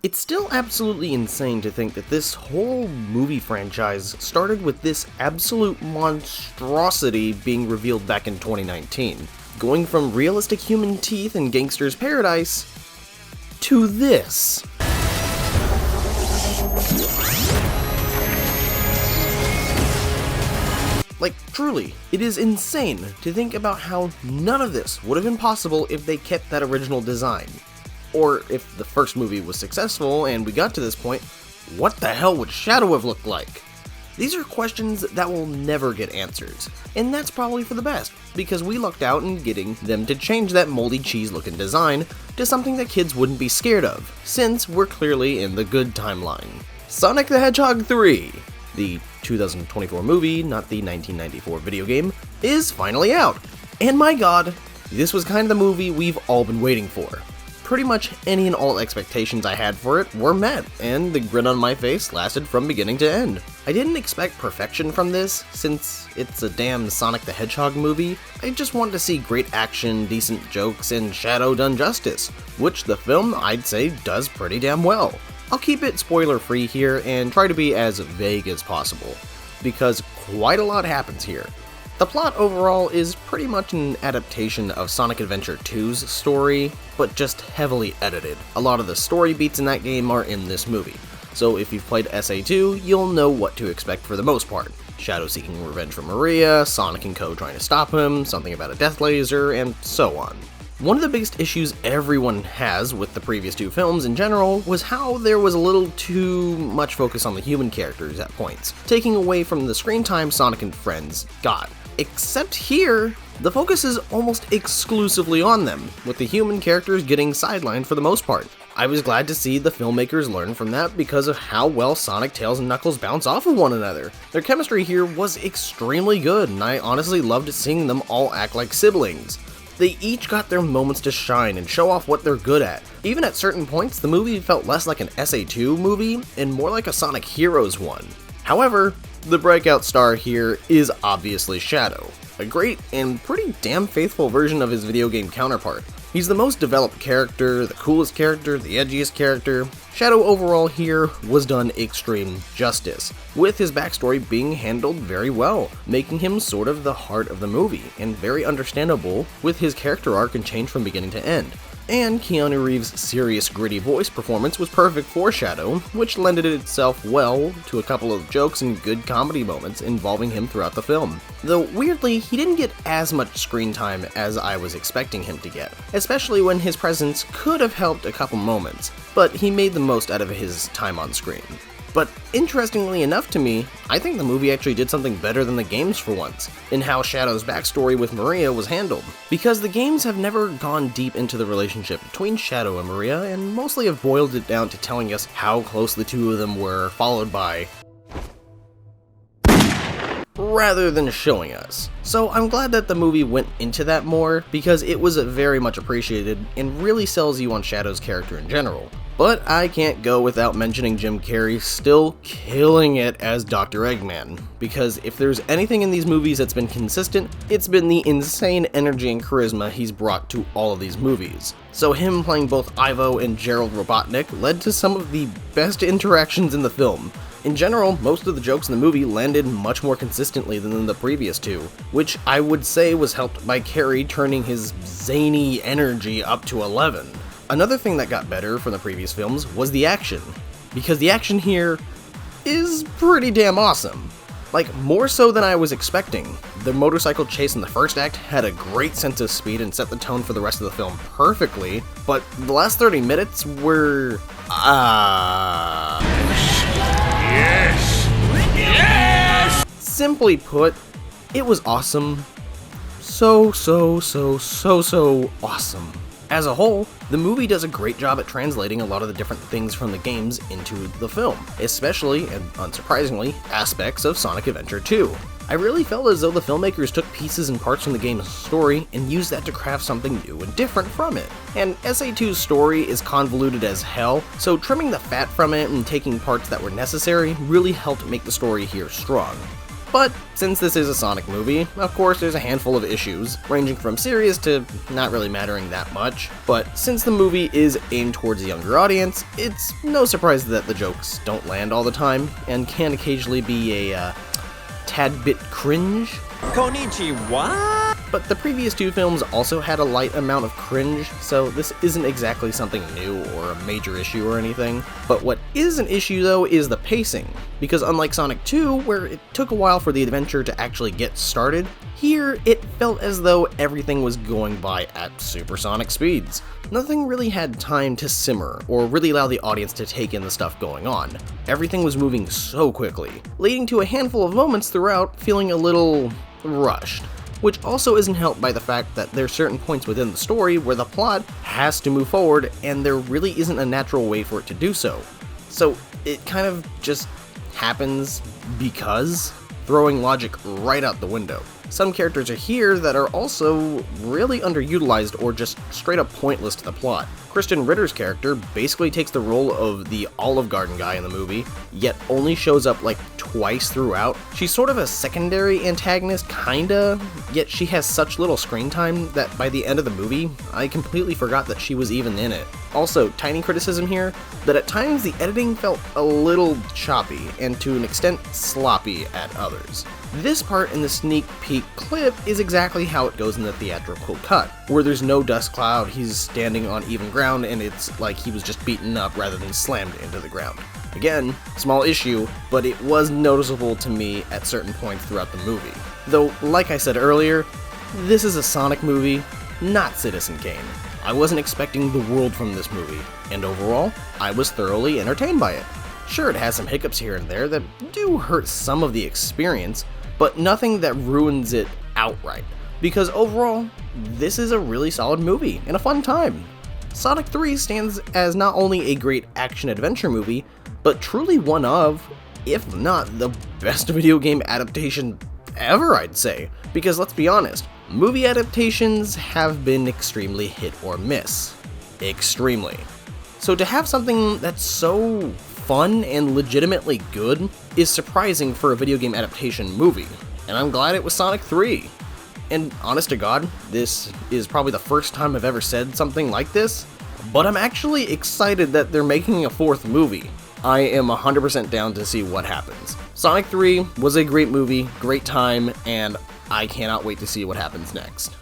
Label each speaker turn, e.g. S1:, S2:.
S1: It's still absolutely insane to think that this whole movie franchise started with this absolute monstrosity being revealed back in 2019. Going from realistic human teeth in Gangster's Paradise to this. Like, truly, it is insane to think about how none of this would have been possible if they kept that original design. Or if the first movie was successful and we got to this point, what the hell would Shadow have looked like? These are questions that will never get answers, and that's probably for the best, because we lucked out in getting them to change that moldy cheese looking design to something that kids wouldn't be scared of, since we're clearly in the good timeline. Sonic the Hedgehog 3, the 2024 movie, not the 1994 video game, is finally out. And my god, this was kind of the movie we've all been waiting for. Pretty much any and all expectations I had for it were met, and the grin on my face lasted from beginning to end. I didn't expect perfection from this, since it's a damn Sonic the Hedgehog movie. I just wanted to see great action, decent jokes, and Shadow done justice, which the film, I'd say, does pretty damn well. I'll keep it spoiler free here and try to be as vague as possible, because quite a lot happens here. The plot overall is pretty much an adaptation of Sonic Adventure 2's story, but just heavily edited. A lot of the story beats in that game are in this movie, so if you've played SA2, you'll know what to expect for the most part. Shadow seeking revenge for Maria, Sonic and Co trying to stop him, something about a death laser, and so on. One of the biggest issues everyone has with the previous two films in general was how there was a little too much focus on the human characters at points, taking away from the screen time Sonic and friends got. Except here, the focus is almost exclusively on them, with the human characters getting sidelined for the most part. I was glad to see the filmmakers learn from that because of how well Sonic, Tails, and Knuckles bounce off of one another. Their chemistry here was extremely good, and I honestly loved seeing them all act like siblings. They each got their moments to shine and show off what they're good at. Even at certain points, the movie felt less like an SA2 movie and more like a Sonic Heroes one. However, the breakout star here is obviously Shadow, a great and pretty damn faithful version of his video game counterpart. He's the most developed character, the coolest character, the edgiest character. Shadow overall here was done extreme justice, with his backstory being handled very well, making him sort of the heart of the movie, and very understandable with his character arc and change from beginning to end. And Keanu Reeves' serious, gritty voice performance was perfect for Shadow, which lended itself well to a couple of jokes and good comedy moments involving him throughout the film. Though weirdly, he didn't get as much screen time as I was expecting him to get, especially when his presence could have helped a couple moments, but he made the most out of his time on screen. But interestingly enough to me, I think the movie actually did something better than the games for once, in how Shadow's backstory with Maria was handled. Because the games have never gone deep into the relationship between Shadow and Maria, and mostly have boiled it down to telling us how close the two of them were, followed by rather than showing us. So I'm glad that the movie went into that more, because it was very much appreciated and really sells you on Shadow's character in general. But I can't go without mentioning Jim Carrey still killing it as Dr. Eggman, because if there's anything in these movies that's been consistent, it's been the insane energy and charisma he's brought to all of these movies. So him playing both Ivo and Gerald Robotnik led to some of the best interactions in the film. In general, most of the jokes in the movie landed much more consistently than the previous two, which I would say was helped by Carrey turning his zany energy up to 11. Another thing that got better from the previous films was the action, because the action here is pretty damn awesome. Like, more so than I was expecting. The motorcycle chase in the first act had a great sense of speed and set the tone for the rest of the film perfectly, but the last 30 minutes were... Yes! Yes! Simply put, it was awesome. So awesome. As a whole, the movie does a great job at translating a lot of the different things from the games into the film, especially, and unsurprisingly, aspects of Sonic Adventure 2. I really felt as though the filmmakers took pieces and parts from the game's story and used that to craft something new and different from it. And SA2's story is convoluted as hell, so trimming the fat from it and taking parts that were necessary really helped make the story here strong. But since this is a Sonic movie, of course there's a handful of issues, ranging from serious to not really mattering that much. But since the movie is aimed towards a younger audience, it's no surprise that the jokes don't land all the time, and can occasionally be a tad bit cringe.
S2: Konnichiwa!
S1: But the previous two films also had a light amount of cringe, so this isn't exactly something new or a major issue or anything. But what is an issue though is the pacing, because unlike Sonic 2, where it took a while for the adventure to actually get started, here it felt as though everything was going by at supersonic speeds. Nothing really had time to simmer or really allow the audience to take in the stuff going on. Everything was moving so quickly, leading to a handful of moments throughout feeling a little rushed. Which also isn't helped by the fact that there are certain points within the story where the plot has to move forward and there really isn't a natural way for it to do so. So it kind of just happens because, throwing logic right out the window. Some characters are here that are also really underutilized or just straight up pointless to the plot. Kristen Ritter's character basically takes the role of the Olive Garden guy in the movie, yet only shows up like twice throughout. She's sort of a secondary antagonist, kinda, yet she has such little screen time that by the end of the movie, I completely forgot that she was even in it. Also, tiny criticism here, that at times the editing felt a little choppy, and to an extent sloppy at others. This part in the sneak peek clip is exactly how it goes in the theatrical cut, where there's no dust cloud, he's standing on even ground, and it's like he was just beaten up rather than slammed into the ground. Again, small issue, but it was noticeable to me at certain points throughout the movie. Though, like I said earlier, this is a Sonic movie, not Citizen Kane. I wasn't expecting the world from this movie, and overall, I was thoroughly entertained by it. Sure, it has some hiccups here and there that do hurt some of the experience, but nothing that ruins it outright, because overall, this is a really solid movie and a fun time. Sonic 3 stands as not only a great action-adventure movie, but truly one of, if not the best video game adaptation ever, I'd say. Because let's be honest, movie adaptations have been extremely hit or miss. Extremely. So to have something that's so fun and legitimately good is surprising for a video game adaptation movie, and I'm glad it was Sonic 3. And honest to God, this is probably the first time I've ever said something like this, but I'm actually excited that they're making a fourth movie. I am 100% down to see what happens. Sonic 3 was a great movie, great time, and I cannot wait to see what happens next.